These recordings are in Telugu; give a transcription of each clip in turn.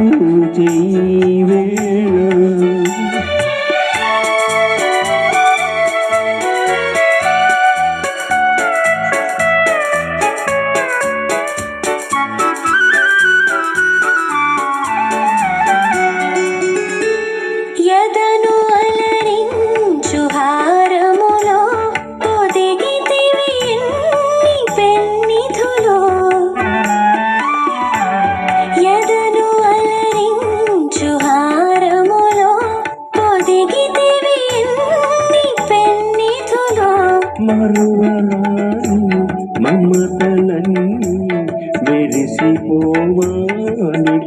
పూజే వేళ మరువరాని మమతలన్నీ మెరిసిపోవాని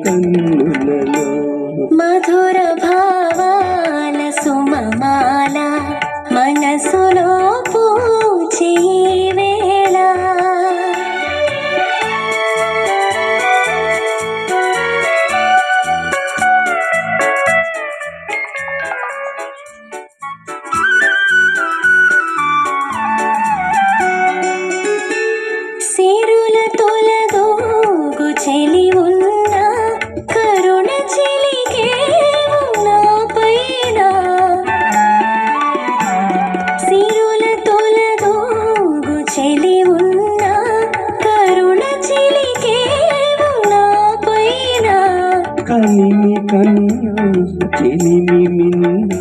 కన్నులలో మధుర భావాల సుమమాల మనసులో పూచే వేళ సిరుల తొలదోగు చెలి ఉన్న కరుణ చెలికే నా పైన సిరుల తొలదోగు చెలి ఉన్న కరుణ చెలికే నా పైన కలిమి కన్నా చెలిమి మిన్న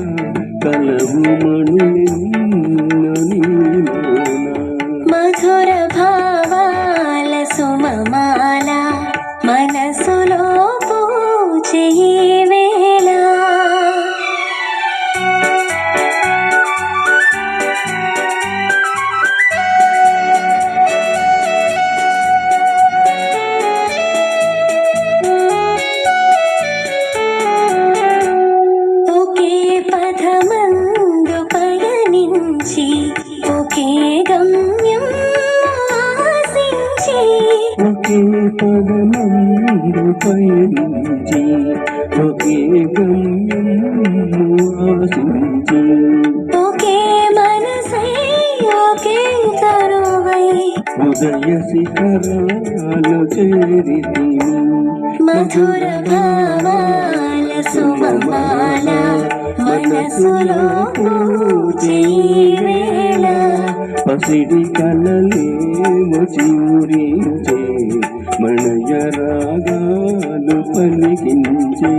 కలవు మణులెన్నని మధుర భావాల సుమమాల మనసులో పూజే వేళ ఒకే పదమందు పయనించి ఒకే గమ్యం ఆశించి ఒకే పదమందు పయనించి ఒకే గమ్యం ఆశించి ఒకే మనసై ఒకే తరువై ఉదయ శిఖరాలు చేరితిమి మధుర భావాల సుమమాల మనసులో పూజే వేళ పసిడి కలలేమో చివురించే మణయ రాగాలు పలికించే